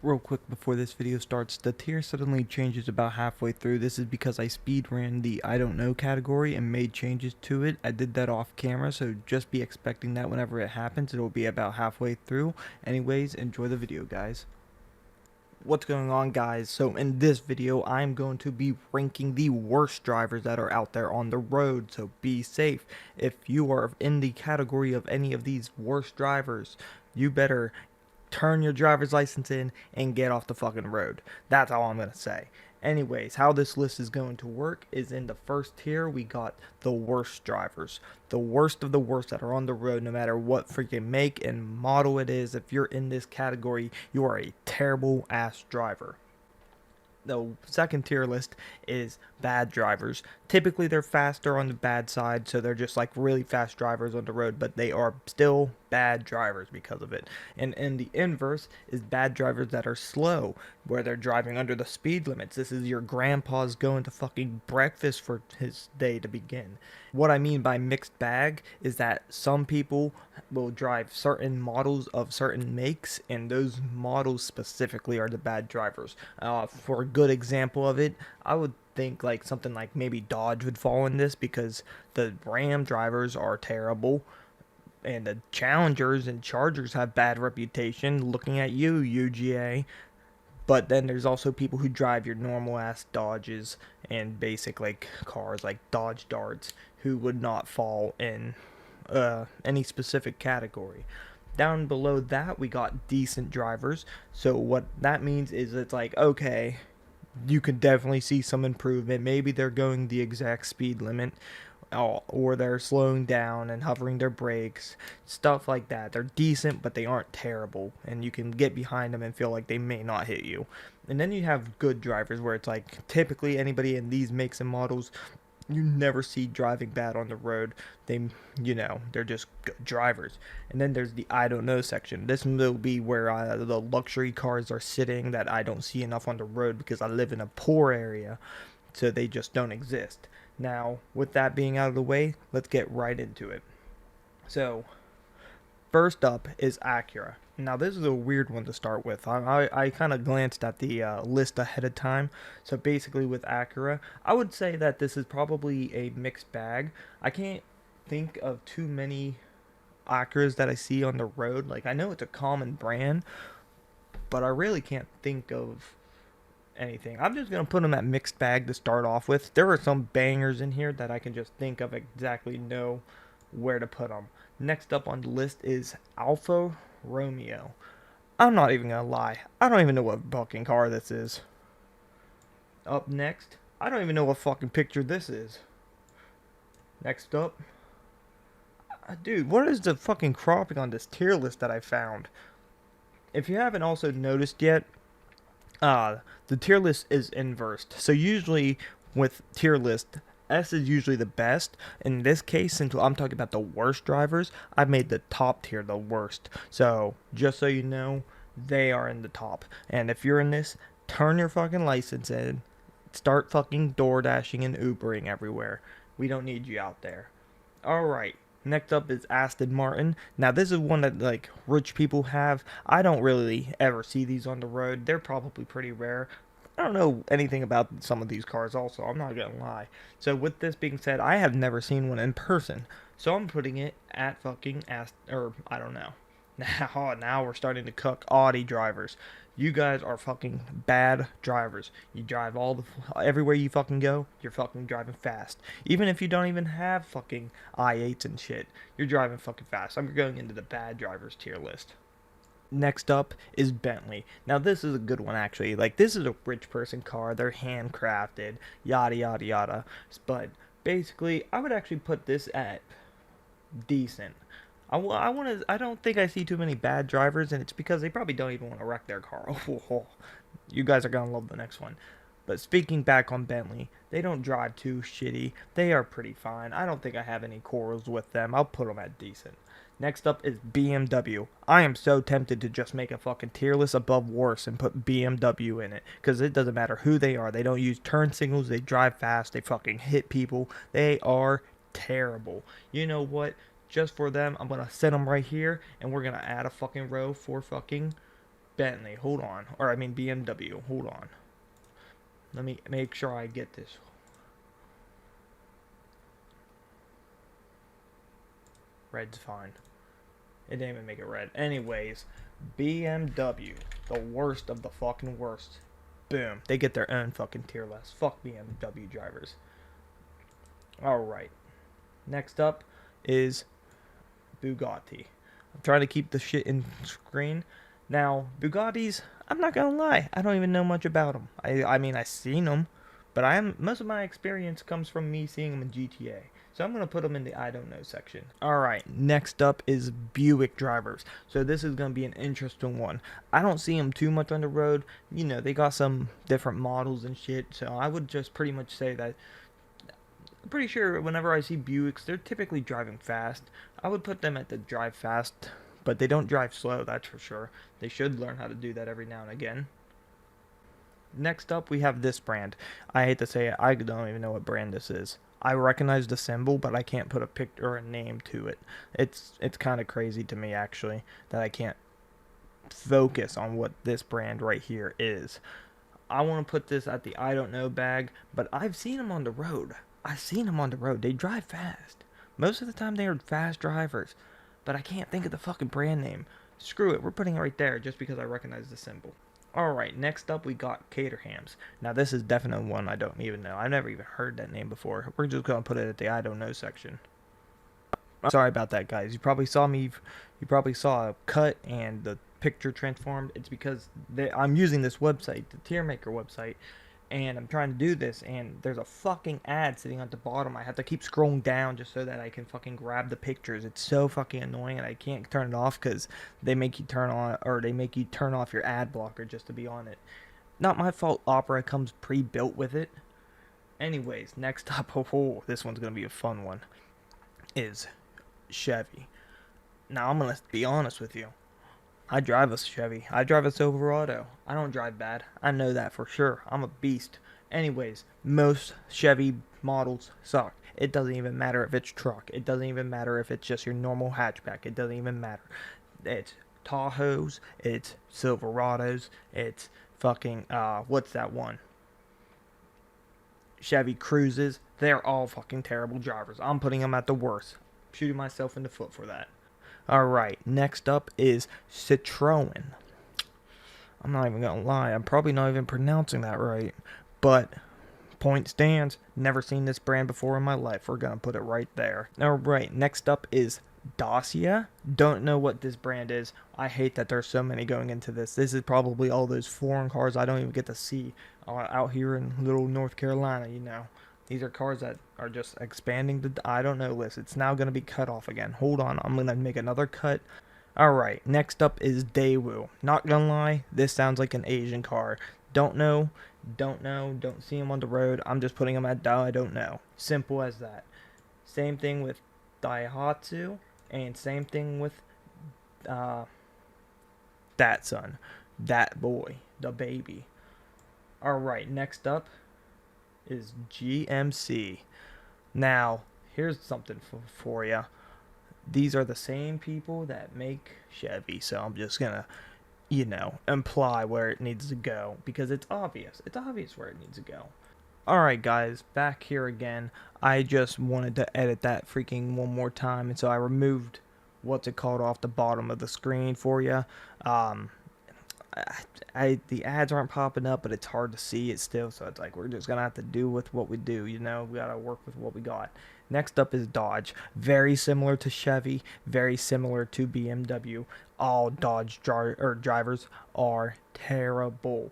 Real quick before this video starts, the tier suddenly changes about halfway through. This is because I speed ran the I don't know category and made changes to it. I did that off camera, so just be expecting that whenever it happens. It'll be about halfway through. Anyways, enjoy the video, guys. What's going on, guys? So in this video I'm going to be ranking the worst drivers that are out there on the road, so be safe. If you are in the category of any of these worst drivers, you better turn your driver's license in and get off the fucking road. That's all I'm gonna say. Anyways, how this list is going to work is in the first tier we got the worst drivers. The worst of the worst that are on the road, no matter what freaking make and model it is. If you're in this category, you are a terrible ass driver. The second tier list is bad drivers. Typically they're faster on the bad side, so they're just like really fast drivers on the road, but they are still bad drivers because of it. And in the inverse is bad drivers that are slow, where they're driving under the speed limits. This is your grandpa's going to fucking breakfast for his day to begin. What I mean by mixed bag is that some people will drive certain models of certain makes, and those models specifically are the bad drivers. For a good example of it, I would think like something like maybe Dodge would fall in this because the Ram drivers are terrible and the Challengers and Chargers have bad reputation. Looking at you, UGA. But then there's also people who drive your normal ass Dodges and basic like cars like Dodge Darts who would not fall in any specific category. Down below that, we got decent drivers. So what that means is it's like, okay, you can definitely see some improvement. Maybe they're going the exact speed limit, or they're slowing down and hovering their brakes, stuff like that. They're decent, but they aren't terrible, and you can get behind them and feel like they may not hit you. And then you have good drivers, where it's like typically anybody in these makes and models you never see driving bad on the road. They're just good drivers. And then there's the I don't know section. This will be where the luxury cars are sitting that I don't see enough on the road because I live in a poor area, so they just don't exist. Now, with that being out of the way, let's get right into it. So, first up is Acura. Now, this is a weird one to start with. I kind of glanced at the list ahead of time. So, basically, with Acura, I would say that this is probably a mixed bag. I can't think of too many Acuras that I see on the road. Like, I know it's a common brand, but I really can't think of anything. I'm just going to put them at mixed bag to start off with. There are some bangers in here that I can just think of exactly know where to put them. Next up on the list is Alfa Romeo. I'm not even gonna lie. I don't even know what fucking car this is. Up next, I don't even know what fucking picture this is. Next up, dude, what is the fucking cropping on this tier list that I found? If you haven't also noticed yet, the tier list is inversed. So usually with tier list, S is usually the best. In this case, since I'm talking about the worst drivers, I've made the top tier the worst. So just so you know, they are in the top. And if you're in this, turn your fucking license in. Start fucking door dashing and Ubering everywhere. We don't need you out there. Alright. Next up is Aston Martin. Now this is one that like rich people have. I don't really ever see these on the road. They're probably pretty rare. I don't know anything about some of these cars also, I'm not gonna lie. So with this being said, I have never seen one in person. So I'm putting it at fucking or I don't know. Now we're starting to cook Audi drivers. You guys are fucking bad drivers. You drive everywhere you fucking go, you're fucking driving fast. Even if you don't even have fucking i8s and shit, you're driving fucking fast. I'm going into the bad drivers tier list. Next up is Bentley. Now this is a good one actually. Like this is a rich person car. They're handcrafted, yada yada yada. But basically, I would actually put this at decent. I don't think I see too many bad drivers, and it's because they probably don't even want to wreck their car. Oh, you guys are gonna love the next one. But speaking back on Bentley, they don't drive too shitty. They are pretty fine. I don't think I have any quarrels with them. I'll put them at decent. Next up is BMW. I am so tempted to just make a fucking tier list above worse and put BMW in it. Because it doesn't matter who they are. They don't use turn signals. They drive fast. They fucking hit people. They are terrible. You know what? Just for them, I'm going to set them right here. And we're going to add a fucking row for fucking Bentley. Hold on. Or I mean BMW. Hold on. Let me make sure I get this. Red's fine. It didn't even make it red. Anyways, BMW. The worst of the fucking worst. Boom. They get their own fucking tier list. Fuck BMW drivers. Alright. Next up is Bugatti. I'm trying to keep the shit in screen. Now, Bugattis, I'm not gonna lie, I don't even know much about them. I mean, I've seen them, but most of my experience comes from me seeing them in GTA. So I'm gonna put them in the I don't know section. Alright, next up is Buick drivers. So this is gonna be an interesting one. I don't see them too much on the road. You know, they got some different models and shit. So I would just pretty much say that I'm pretty sure whenever I see Buicks, they're typically driving fast. I would put them at the drive fast, but they don't drive slow, that's for sure. They should learn how to do that every now and again. Next up, we have this brand. I hate to say it, I don't even know what brand this is. I recognize the symbol, but I can't put a picture or a name to it. It's kind of crazy to me, actually, that I can't focus on what this brand right here is. I want to put this at the I don't know bag, but I've seen them on the road. They drive fast. Most of the time they are fast drivers, but I can't think of the fucking brand name. Screw it, we're putting it right there just because I recognize the symbol. Alright, next up we got Caterhams. Now this is definitely one I don't even know. I've never even heard that name before. We're just going to put it at the I don't know section. Sorry about that, guys. You probably saw a cut and the picture transformed. It's because I'm using this website, the tier maker website, and I'm trying to do this, and there's a fucking ad sitting at the bottom. I have to keep scrolling down just so that I can fucking grab the pictures. It's so fucking annoying, and I can't turn it off because they make you turn off your ad blocker just to be on it. Not my fault. Opera comes pre-built with it. Anyways, next up, this one's gonna be a fun one. Is Chevy. Now I'm gonna be honest with you. I drive a Chevy. I drive a Silverado. I don't drive bad. I know that for sure. I'm a beast. Anyways, most Chevy models suck. It doesn't even matter if it's truck. It doesn't even matter if it's just your normal hatchback. It doesn't even matter. It's Tahoes. It's Silverados. It's fucking, what's that one? Chevy Cruises. They're all fucking terrible drivers. I'm putting them at the worst. Shooting myself in the foot for that. Alright, next up is Citroen. I'm not even gonna lie, I'm probably not even pronouncing that right. But, point stands, never seen this brand before in my life. We're gonna put it right there. Alright, next up is Dacia. Don't know what this brand is. I hate that there's so many going into this. This is probably all those foreign cars I don't even get to see out here in little North Carolina, you know. These are cars that are just expanding the I don't know list. It's now going to be cut off again. Hold on, I'm going to make another cut. Alright, next up is Daewoo. Not going to lie, this sounds like an Asian car. Don't see them on the road. I'm just putting them at I don't know. Simple as that. Same thing with Daihatsu, and same thing with Datsun. That boy, the baby. Alright, next up is GMC. Now, here's something for you. These are the same people that make Chevy, so I'm just gonna, imply where it needs to go because it's obvious. It's obvious where it needs to go. Alright, guys, back here again. I just wanted to edit that freaking one more time, and so I removed what's it called off the bottom of the screen for you. The ads aren't popping up, but it's hard to see it still, so it's like we're just gonna have to do with what we do, we gotta work with what we got. Next up is Dodge. Very similar to Chevy, very similar to BMW. All Dodge drivers are terrible.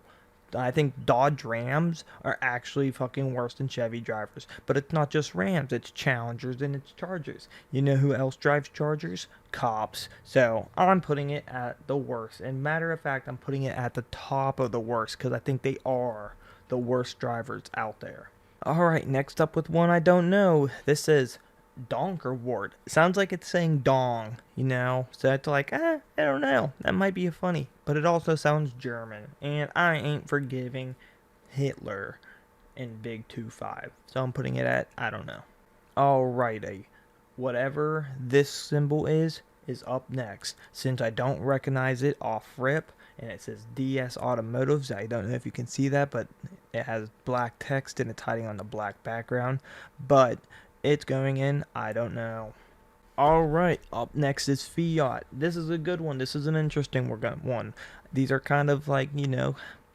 I think Dodge Rams are actually fucking worse than Chevy drivers. But it's not just Rams, it's Challengers and it's Chargers. You know who else drives Chargers? Cops. So I'm putting it at the worst. And matter of fact, I'm putting it at the top of the worst because I think they are the worst drivers out there. Alright, next up with one I don't know. This is Donkerwort. Sounds like it's saying dong, So it's like, I don't know. That might be funny. But it also sounds German. And I ain't forgiving Hitler in Big 2-5. So I'm putting it at, I don't know. Alrighty. Whatever this symbol is up next. Since I don't recognize it off rip, and it says DS Automotives. I don't know if you can see that, but it has black text and it's hiding on the black background. But it's going in, I don't know. Alright, up next is Fiat. This is a good one. This is an interesting one. These are kind of like,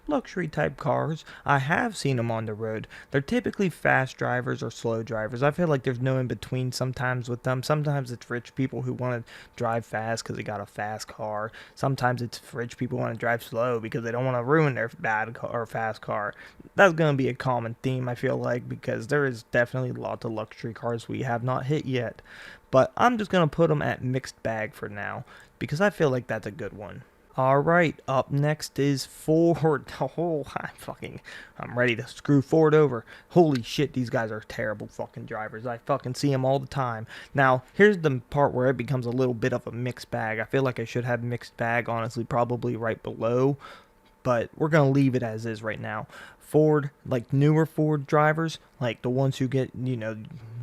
luxury type cars. I have seen them on the road. They're typically fast drivers or slow drivers. I feel like there's no in between sometimes with them. Sometimes it's rich people who want to drive fast because they got a fast car. Sometimes it's rich people who want to drive slow because they don't want to ruin their bad car or fast car. That's going to be a common theme, I feel like, because there is definitely lots of luxury cars we have not hit yet. But I'm just going to put them at mixed bag for now because I feel like that's a good one. Alright, up next is Ford. Oh, I'm ready to screw Ford over. Holy shit, these guys are terrible fucking drivers. I fucking see them all the time. Now, here's the part where it becomes a little bit of a mixed bag. I feel like I should have mixed bag, honestly, probably right below. But we're going to leave it as is right now. Ford, like newer Ford drivers, like the ones who get,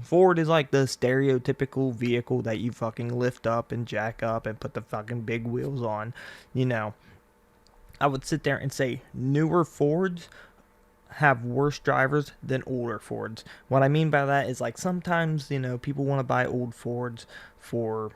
Ford is like the stereotypical vehicle that you fucking lift up and jack up and put the fucking big wheels on. I would sit there and say newer Fords have worse drivers than older Fords. What I mean by that is like sometimes, people want to buy old Fords for,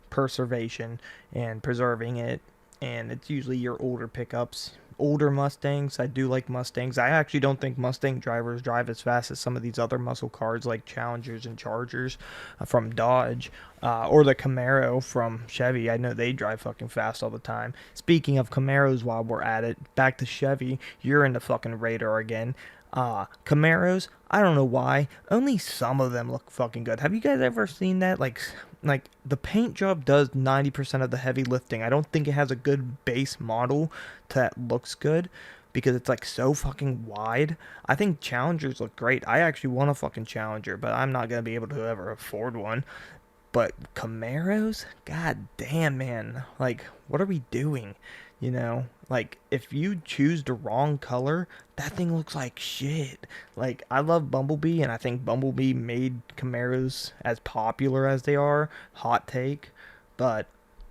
preservation and preserving it, and it's usually your older pickups, older Mustangs. I do like Mustangs. I actually don't think Mustang drivers drive as fast as some of these other muscle cars like Challengers and Chargers from Dodge, or the Camaro from Chevy. I know they drive fucking fast all the time. Speaking of Camaros, while we're at it, back to Chevy. You're in the fucking radar again. Camaros, I don't know why, only some of them look fucking good. Have you guys ever seen that? Like the paint job does 90% of the heavy lifting. I don't think it has a good base model that looks good because it's like so fucking wide. I think Challengers look great. I actually want a fucking Challenger, but I'm not gonna be able to ever afford one. But Camaros, god damn, man, like what are we doing? Like if you choose the wrong color, that thing looks like shit. Like I love Bumblebee, and I think Bumblebee made Camaros as popular as they are. Hot take, but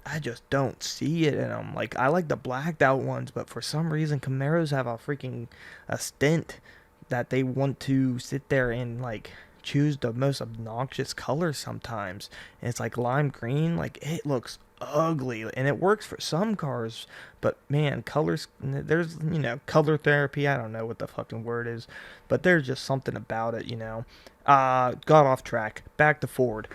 I just don't see it in them. Like I like the blacked out ones, but for some reason Camaros have a stint that they want to sit there and like choose the most obnoxious color sometimes. And it's like lime green, like it looks ugly, and it works for some cars, but man, colors, there's color therapy, I don't know what the fucking word is, but there's just something about it. Got off track, back to Ford.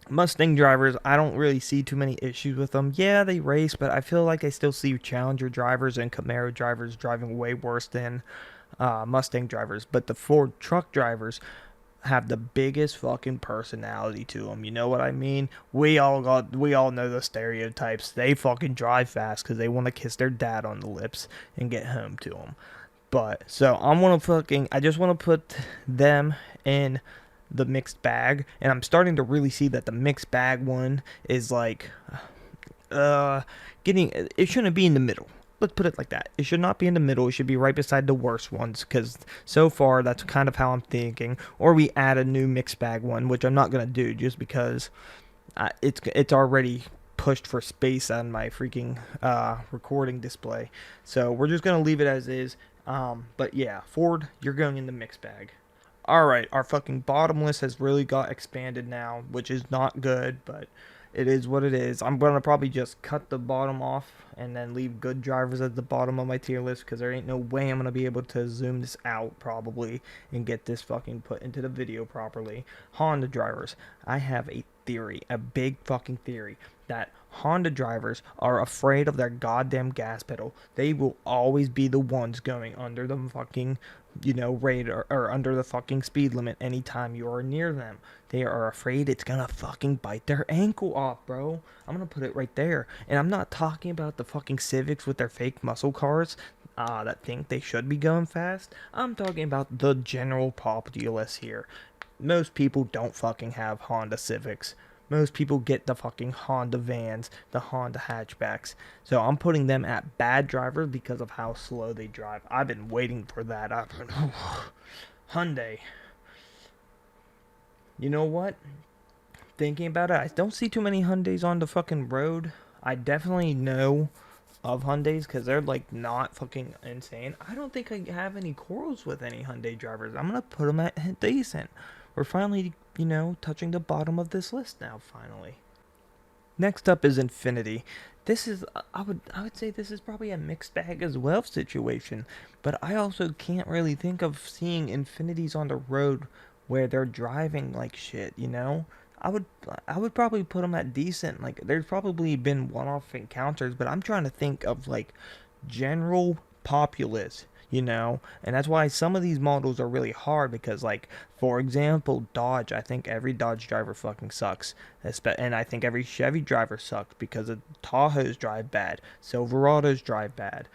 Mustang drivers, I don't really see too many issues with them. Yeah, they race, but I feel like I still see Challenger drivers and Camaro drivers driving way worse than Mustang drivers. But the Ford truck drivers have the biggest fucking personality to them. You know what I mean? We all know the stereotypes. They fucking drive fast because they want to kiss their dad on the lips and get home to them. But so I just want to put them in the mixed bag, and I'm starting to really see that the mixed bag one is like, it shouldn't be in the middle. Let's put it like that. It should not be in the middle. It should be right beside the worst ones, because so far that's kind of how I'm thinking. Or we add a new mixed bag one, which I'm not gonna do just because it's already pushed for space on my freaking recording display. So we're just gonna leave it as is. But yeah, Ford, you're going in the mixed bag. Alright, our fucking bottom list has really got expanded now, which is not good, but it is what it is. I'm going to probably just cut the bottom off and then leave good drivers at the bottom of my tier list, because there ain't no way I'm going to be able to zoom this out probably and get this fucking put into the video properly. Honda drivers. I have a theory, a big fucking theory, that Honda drivers are afraid of their goddamn gas pedal. They will always be the ones going under the fucking radar or under the fucking speed limit anytime you are near them. They are afraid it's gonna fucking bite their ankle off, bro. I'm gonna put it right there. And I'm not talking about the fucking Civics with their fake muscle cars that think they should be going fast. I'm talking about the general populace here. Most people don't fucking have Honda Civics. Most people get the fucking Honda vans, the Honda hatchbacks. So I'm putting them at bad drivers because of how slow they drive. I've been waiting for that. Hyundai. You know what? Thinking about it, I don't see too many Hyundais on the fucking road. I definitely know of Hyundais because they're like not fucking insane. I don't think I have any quarrels with any Hyundai drivers. I'm gonna put them at decent. We're finally, touching the bottom of this list now. Finally. Next up is Infinity. This is I would say this is probably a mixed bag as well situation, but I also can't really think of seeing Infinities on the road where they're driving like shit. I would I would probably put them at decent. Like there's probably been one-off encounters, but I'm trying to think of like general populace. And that's why some of these models are really hard because, like, for example, Dodge. I think every Dodge driver fucking sucks, and I think every Chevy driver sucks because the Tahoes drive bad, Silverados drive bad.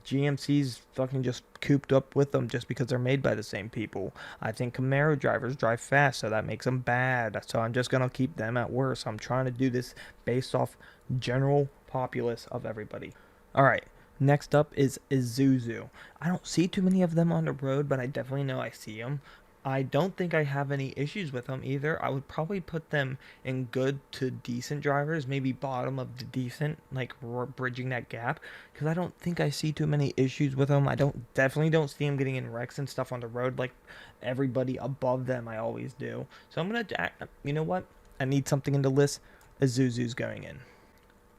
GMC's fucking just cooped up with them just because they're made by the same people. I think Camaro drivers drive fast, so that makes them bad. So I'm just gonna keep them at worst. I'm trying to do this based off general populace of everybody. All right. Next up is Isuzu. I don't see too many of them on the road, but I definitely know I see them. I don't think I have any issues with them either. I would probably put them in good to decent drivers, maybe bottom of the decent, like bridging that gap, because I don't think I see too many issues with them. I definitely don't see them getting in wrecks and stuff on the road like everybody above them. I always do. So I'm gonna, you know what? I need something in the list. Isuzu's going in.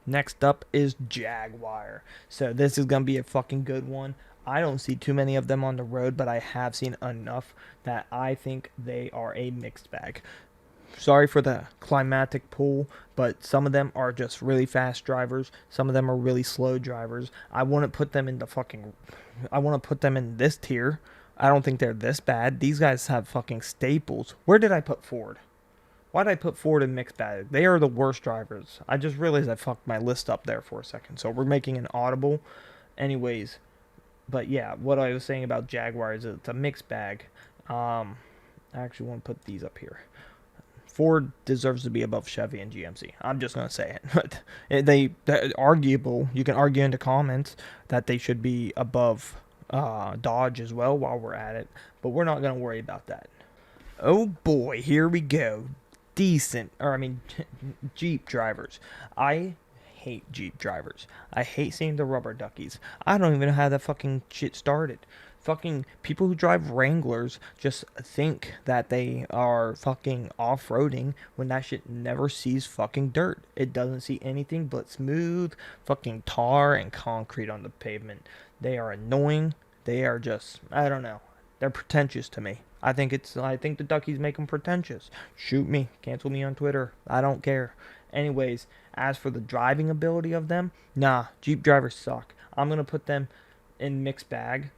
Next up is Jaguar. So this is going to be a fucking good one. I don't see too many of them on the road, but I have seen enough that I think they are a mixed bag. Sorry for the climatic pool, but some of them are just really fast drivers. Some of them are really slow drivers. I wouldn't put them in I want to put them in this tier. I don't think they're this bad. These guys have fucking staples. Where did I put Ford? Why did I put Ford in mixed bag? They are the worst drivers. I just realized I fucked my list up there for a second. So we're making an audible. Anyways, but yeah, what I was saying about Jaguar is it's a mixed bag. I actually want to put these up here. Ford deserves to be above Chevy and GMC. I'm just going to say it. But they're arguable. You can argue in the comments that they should be above Dodge as well while we're at it. But we're not going to worry about that. Oh boy, here we go. Jeep drivers. I hate Jeep drivers. I hate seeing the rubber duckies. I don't even know how that fucking shit started. Fucking people who drive Wranglers just think that they are fucking off-roading when that shit never sees fucking dirt. It doesn't see anything but smooth fucking tar and concrete on the pavement. They are annoying. They are just, I don't know. They're pretentious to me. I think the Duckies make them pretentious. Shoot me. Cancel me on Twitter. I don't care. Anyways, as for the driving ability of them, nah, Jeep drivers suck. I'm going to put them in mixed bag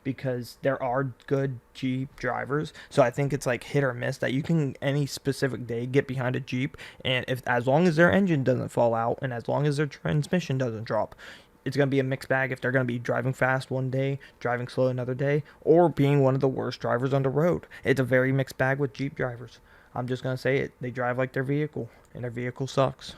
because there are good Jeep drivers. So I think it's like hit or miss that you can any specific day get behind a Jeep, and if as long as their engine doesn't fall out and as long as their transmission doesn't drop, it's going to be a mixed bag if they're going to be driving fast one day, driving slow another day, or being one of the worst drivers on the road. It's a very mixed bag with Jeep drivers. I'm just going to say it. They drive like their vehicle, and their vehicle sucks.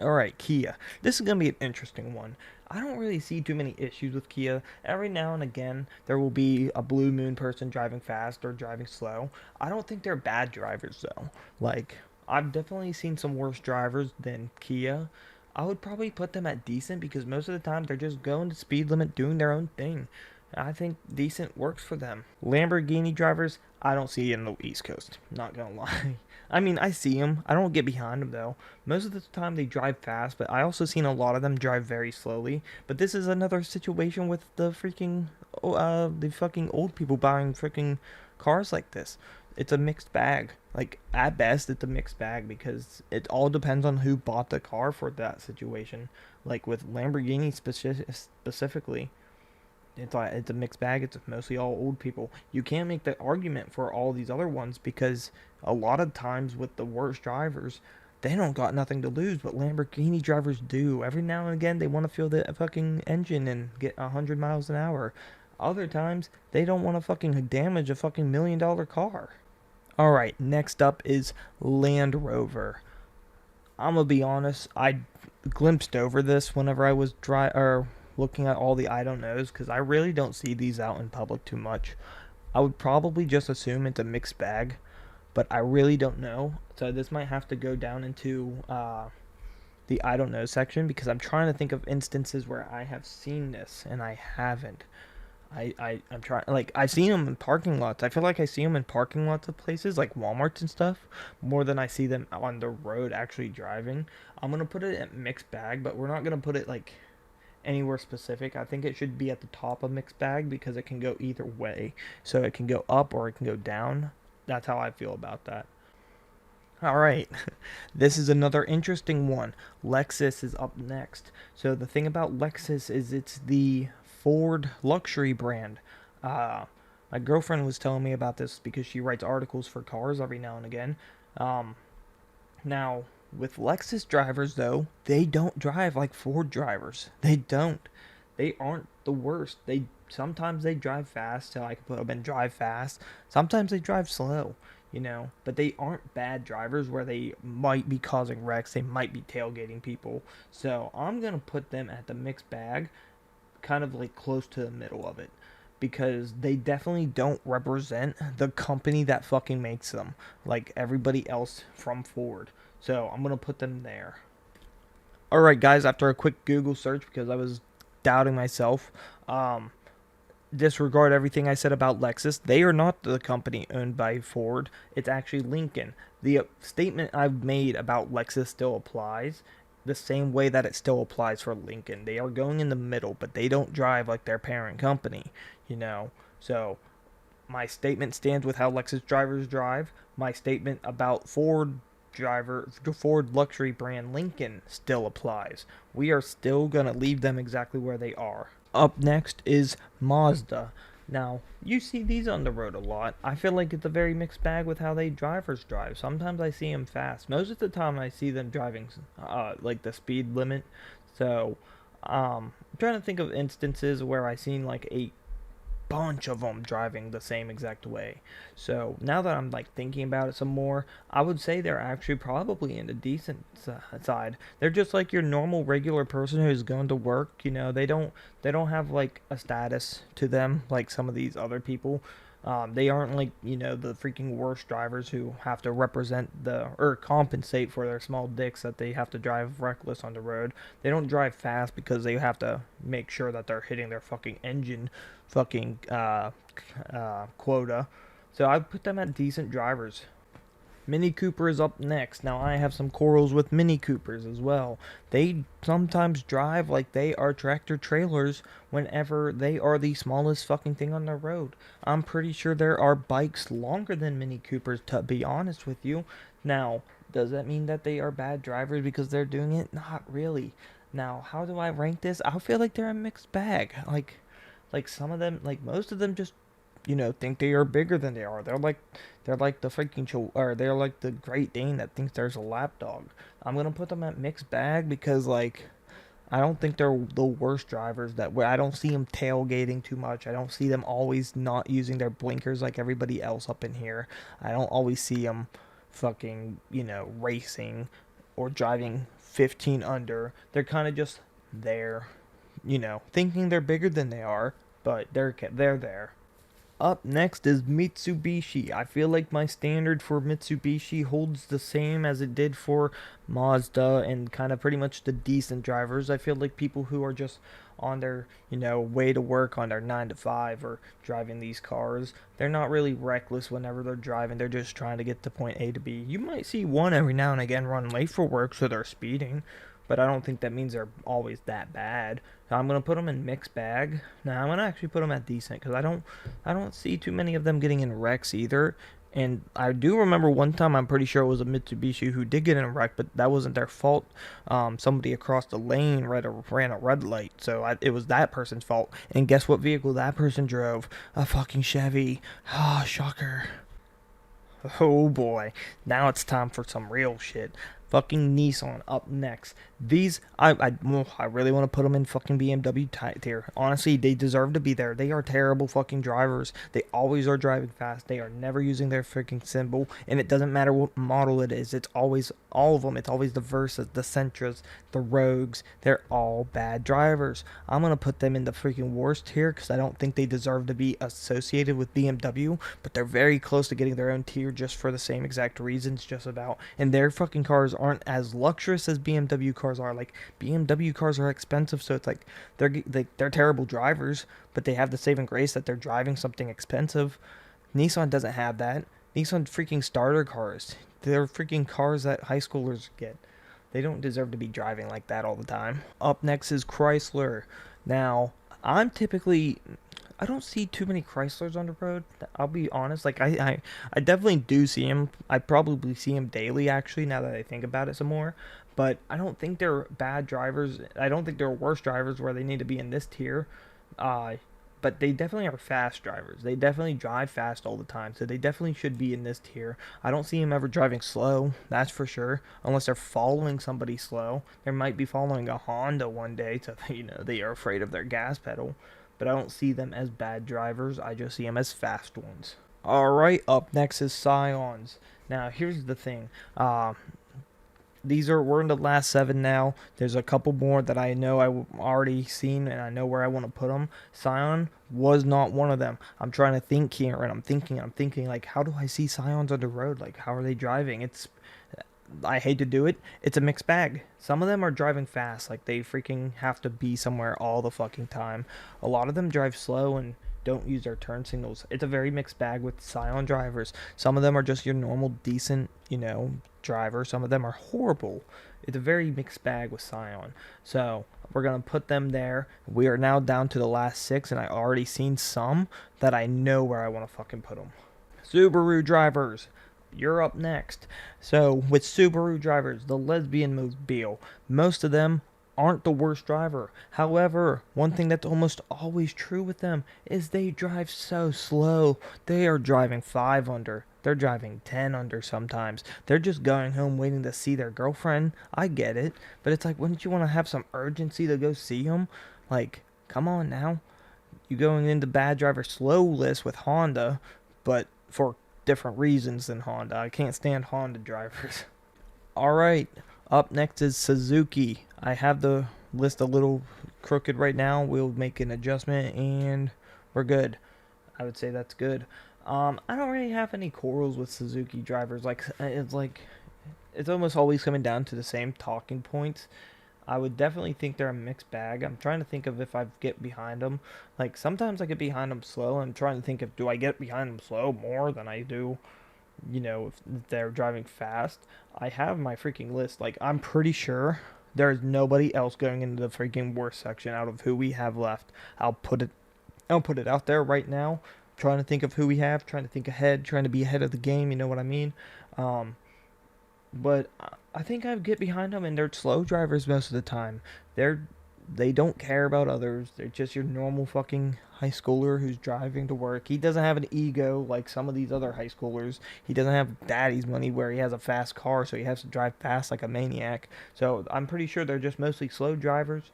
Alright, Kia. This is going to be an interesting one. I don't really see too many issues with Kia. Every now and again, there will be a blue moon person driving fast or driving slow. I don't think they're bad drivers, though. Like, I've definitely seen some worse drivers than Kia. I would probably put them at decent because most of the time they're just going to speed limit doing their own thing. I think decent works for them. Lamborghini drivers, I don't see in the East Coast. Not gonna lie. I mean, I see them. I don't get behind them though. Most of the time they drive fast, but I also seen a lot of them drive very slowly. But this is another situation with the fucking old people buying freaking cars like this. It's a mixed bag. Like at best, it's a mixed bag because it all depends on who bought the car for that situation. Like with Lamborghini specifically. It's a mixed bag. It's mostly all old people. You can't make the argument for all these other ones because a lot of times with the worst drivers, they don't got nothing to lose, but Lamborghini drivers do. Every now and again, they want to feel the fucking engine and get 100 miles an hour. Other times, they don't want to fucking damage a fucking $1 million car. Alright, next up is Land Rover. I'm gonna be honest, I glimpsed over this whenever I was looking at all the I don't knows because I really don't see these out in public too much. I would probably just assume it's a mixed bag, but I really don't know. So this might have to go down into the I don't know section, because I'm trying to think of instances where I have seen this and I haven't. I'm trying, like, I've seen them in parking lots. I feel like I see them in parking lots of places like Walmarts and stuff more than I see them on the road actually driving. I'm gonna put it at mixed bag, but we're not gonna put it like anywhere specific. I think it should be at the top of mixed bag because it can go either way. So it can go up or it can go down. That's how I feel about that. All right. This is another interesting one. Lexus is up next. So the thing about Lexus is it's the Ford luxury brand. Uh, my girlfriend was telling me about this because she writes articles for cars every now and again. Um, Now, with Lexus drivers, though, they don't drive like Ford drivers. They don't. They aren't the worst. They sometimes they drive fast, so I can put them in drive fast. Sometimes they drive slow, but they aren't bad drivers where they might be causing wrecks. They might be tailgating people. So I'm gonna put them at the mixed bag, kind of like close to the middle of it, because they definitely don't represent the company that fucking makes them like everybody else from Ford. So I'm gonna put them there. All right, guys. After a quick Google search, because I was doubting myself, um, disregard everything I said about Lexus. They are not the company owned by Ford. It's actually Lincoln. The statement I've made about Lexus still applies the same way that it still applies for Lincoln. They are going in the middle, but they don't drive like their parent company, you know. So my statement stands with how Lexus drivers drive. My statement about Ford luxury brand Lincoln still applies. We are still going to leave them exactly where they are. Up next is Mazda. Now, you see these on the road a lot. I feel like it's a very mixed bag with how they drivers drive. Sometimes I see them fast. Most of the time I see them driving like the speed limit. So, I'm trying to think of instances where I seen like a bunch of them driving the same exact way. So now that I'm like thinking about it some more, I would say they're actually probably in the decent side. They're just like your normal regular person who's going to work. They don't have like a status to them like some of these other people. They aren't like the freaking worst drivers who have to represent or compensate for their small dicks that they have to drive reckless on the road. They don't drive fast because they have to make sure that they're hitting their fucking engine fucking quota. So I put them at decent drivers. Mini Cooper is up next. Now I have some quarrels with Mini Coopers as well. They sometimes drive like they are tractor trailers whenever they are the smallest fucking thing on the road. I'm pretty sure there are bikes longer than Mini Coopers, to be honest with you. Now, does that mean that they are bad drivers because they're doing it? Not really. Now, how do I rank this? I feel like they're a mixed bag. Like some of them, like most of them just think they are bigger than they are. They're like the freaking or they're like the Great Dane that thinks there's a lapdog. I'm gonna put them at mixed bag because like I don't think they're the worst drivers that where I don't see them tailgating too much. I don't see them always not using their blinkers like everybody else up in here. I don't always see them fucking racing or driving 15 under. They're kind of just there, thinking they're bigger than they are, but they're there. Up next is Mitsubishi. I feel like my standard for Mitsubishi holds the same as it did for Mazda and kind of pretty much the decent drivers. I feel like people who are just on their, way to work on their 9 to 5 or driving these cars, they're not really reckless whenever they're driving. They're just trying to get to point A to B. You might see one every now and again run late for work, so they're speeding, but I don't think that means they're always that bad. So I'm gonna put them in mixed bag. Now I'm gonna actually put them at decent because I don't see too many of them getting in wrecks either. And I do remember one time, I'm pretty sure it was a Mitsubishi who did get in a wreck, but that wasn't their fault. Somebody across the lane ran a red light, so it was that person's fault. And guess what vehicle that person drove? A fucking Chevy. Ah, shocker. Oh boy, now it's time for some real shit. Fucking Nissan up next. These, I really want to put them in fucking BMW tier. Honestly, they deserve to be there. They are terrible fucking drivers. They always are driving fast. They are never using their freaking symbol. And it doesn't matter what model it is. It's always, all of them. It's always the Versas, the Sentras, the Rogues. They're all bad drivers. I'm going to put them in the freaking worst tier because I don't think they deserve to be associated with BMW. But they're very close to getting their own tier just for the same exact reasons, just about. And their fucking cars aren't as luxurious as BMW cars are. Like BMW cars are expensive, so it's like they're terrible drivers, but they have the saving grace that they're driving something expensive. Nissan doesn't have that. Nissan freaking starter cars. They're freaking cars that high schoolers get. They don't deserve to be driving like that all the time. Up next is Chrysler. Now, I'm typically I don't see too many Chryslers on the road. I'll be honest. Like I definitely do see them. I probably see them daily actually. Now that I think about it some more, but I don't think they're bad drivers. I don't think they're worse drivers where they need to be in this tier. Uh, but they definitely are fast drivers. They definitely drive fast all the time. So they definitely should be in this tier. I don't see them ever driving slow. That's for sure. Unless they're following somebody slow. They might be following a Honda one day. So they are afraid of their gas pedal, but I don't see them as bad drivers. I just see them as fast ones. Alright, up next is Scions. Now, here's the thing. We're in the last 7 now. There's a couple more that I know I've already seen and I know where I want to put them. Scion was not one of them. I'm trying to think here and I'm thinking like, how do I see Scions on the road? Like, how are they driving? I hate to do it. It's a mixed bag. Some of them are driving fast, like they freaking have to be somewhere all the fucking time. A lot of them drive slow and don't use their turn signals. It's a very mixed bag with Scion drivers. Some of them are just your normal, decent, driver. Some of them are horrible. It's a very mixed bag with Scion. So we're gonna put them there. We are now down to the last 6, and I already seen some that I know where I want to fucking put them. Subaru drivers. You're up next. So, with Subaru drivers, the lesbian mobile, most of them aren't the worst driver. However, one thing that's almost always true with them is they drive so slow. They are driving 5 under. They're driving 10 under sometimes. They're just going home waiting to see their girlfriend. I get it. But it's like, wouldn't you want to have some urgency to go see them? Like, come on now. You going into bad driver slow list with Honda, but for different reasons than Honda. I can't stand Honda drivers. Alright, up next is Suzuki. I have the list a little crooked right now. We'll make an adjustment and we're good. I would say that's good. I don't really have any quarrels with Suzuki drivers. It's almost always coming down to the same talking points. I would definitely think they're a mixed bag. I'm trying to think of if I get behind them. Like, sometimes I get behind them slow. I'm trying to think of, do I get behind them slow more than I do, if they're driving fast? I have my freaking list. Like, I'm pretty sure there's nobody else going into the freaking worst section out of who we have left. I'll put it out there right now. Trying to think of who we have, trying to think ahead, trying to be ahead of the game, you know what I mean? But I think I get behind them, and they're slow drivers most of the time. They don't care about others. They're just your normal fucking high schooler who's driving to work. He doesn't have an ego like some of these other high schoolers. He doesn't have daddy's money where he has a fast car, so he has to drive fast like a maniac. So I'm pretty sure they're just mostly slow drivers,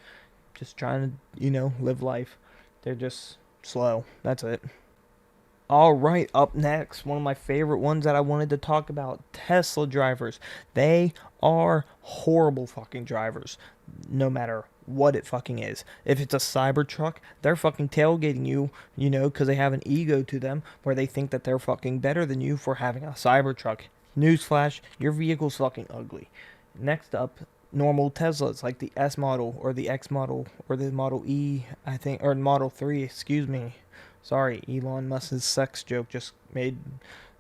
just trying to, live life. They're just slow. That's it. Alright, up next, one of my favorite ones that I wanted to talk about, Tesla drivers. They are horrible fucking drivers, no matter what it fucking is. If it's a Cybertruck, they're fucking tailgating you, because they have an ego to them where they think that they're fucking better than you for having a Cybertruck. Newsflash, your vehicle's fucking ugly. Next up, normal Teslas like the S model or the X model or the Model E, I think, or Model 3, excuse me. Sorry, Elon Musk's sex joke just made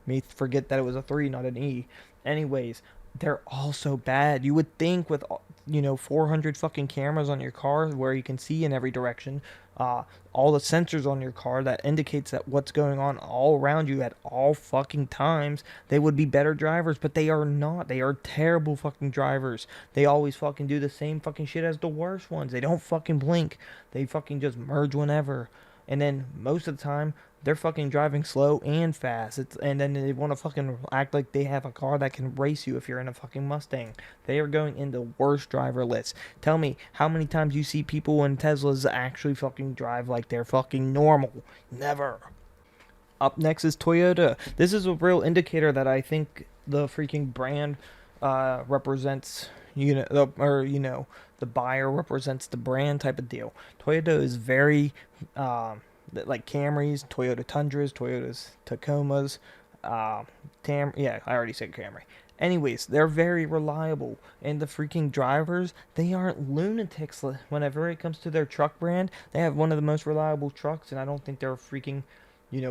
me forget that it was a 3, not an E. Anyways, they're all so bad. You would think with, 400 fucking cameras on your car where you can see in every direction, all the sensors on your car that indicates that what's going on all around you at all fucking times, they would be better drivers, but they are not. They are terrible fucking drivers. They always fucking do the same fucking shit as the worst ones. They don't fucking blink. They fucking just merge whenever. And then most of the time, they're fucking driving slow and fast. And then they want to fucking act like they have a car that can race you if you're in a fucking Mustang. They are going in the worst driver lists. Tell me how many times you see people in Teslas actually fucking drive like they're fucking normal. Never. Up next is Toyota. This is a real indicator that I think the freaking brand represents, the buyer represents the brand type of deal. Toyota is very, like Camrys, Toyota Tundras, Toyotas Tacomas, I already said Camry. Anyways, they're very reliable, and the freaking drivers, they aren't lunatics. Whenever it comes to their truck brand, they have one of the most reliable trucks, and I don't think they're freaking,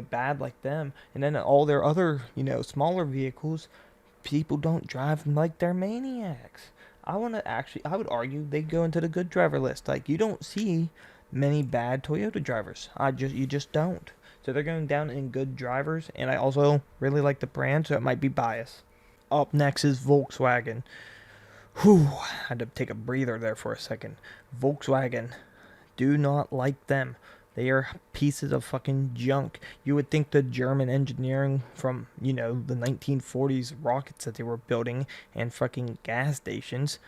bad like them. And then all their other, smaller vehicles, people don't drive them like they're maniacs. I would argue they go into the good driver list. Like, you don't see many bad Toyota drivers. You just don't. So they're going down in good drivers, and I also really like the brand, so it might be biased. Up next is Volkswagen. Whew, I had to take a breather there for a second. Volkswagen, do not like them. They are pieces of fucking junk. You would think the German engineering from, the 1940s rockets that they were building and fucking gas stations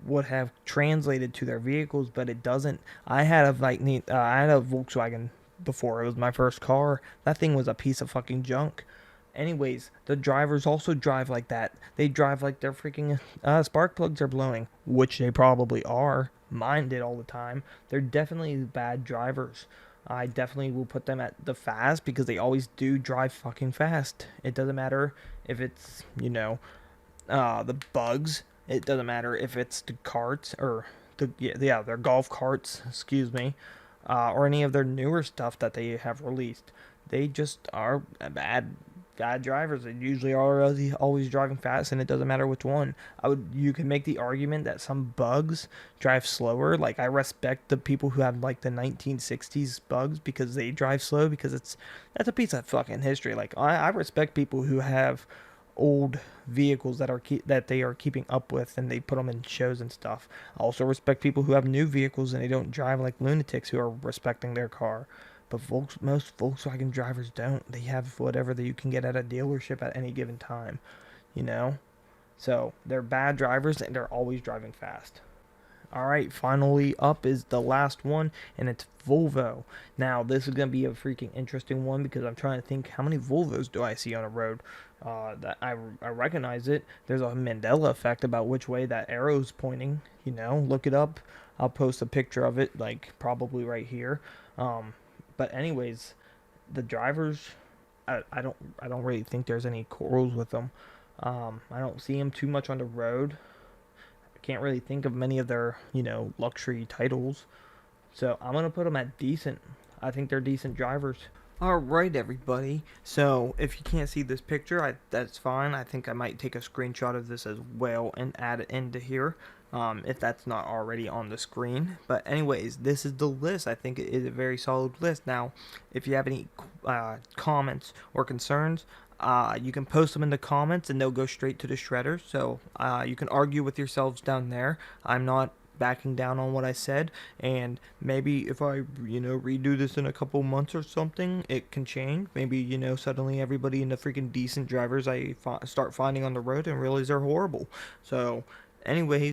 would have translated to their vehicles, but it doesn't. I had a Volkswagen before. It was my first car. That thing was a piece of fucking junk. Anyways, the drivers also drive like that. They drive like their freaking spark plugs are blowing, which they probably are. Mine did all the time. They're definitely bad drivers. I definitely will put them at the fast because they always do drive fucking fast. It doesn't matter if it's, the bugs. It doesn't matter if it's the carts or their golf carts, excuse me, or any of their newer stuff that they have released. They just are bad drivers. They usually are always driving fast, and it doesn't matter which one. You can make the argument that some bugs drive slower. Like, I respect the people who have like the 1960s bugs because they drive slow, because that's a piece of fucking history. Like, I respect people who have old vehicles that they are keeping up with, and they put them in shows and stuff. I also respect people who have new vehicles and they don't drive like lunatics who are respecting their car. But most Volkswagen drivers don't. They have whatever that you can get at a dealership at any given time, you know? So they're bad drivers, and they're always driving fast. Alright, finally up is the last one, and it's Volvo. Now, this is going to be a freaking interesting one because I'm trying to think, how many Volvos do I see on a road? That I recognize it. There's a Mandela effect about which way that arrow's pointing. Look it up. I'll post a picture of it, like, probably right here. But anyways, the drivers, I don't really think there's any quarrels with them. I don't see them too much on the road. I can't really think of many of their, luxury titles. So I'm gonna put them at decent. I think they're decent drivers. Alright, everybody. So, if you can't see this picture, that's fine. I think I might take a screenshot of this as well and add it into here, if that's not already on the screen. But anyways, this is the list. I think it is a very solid list. Now, if you have any comments or concerns, you can post them in the comments and they'll go straight to the shredder. So, you can argue with yourselves down there. I'm not backing down on what I said, and maybe if I redo this in a couple months or something, it can change. Maybe suddenly everybody in the freaking decent drivers I start finding on the road and realize they're horrible. So anyways,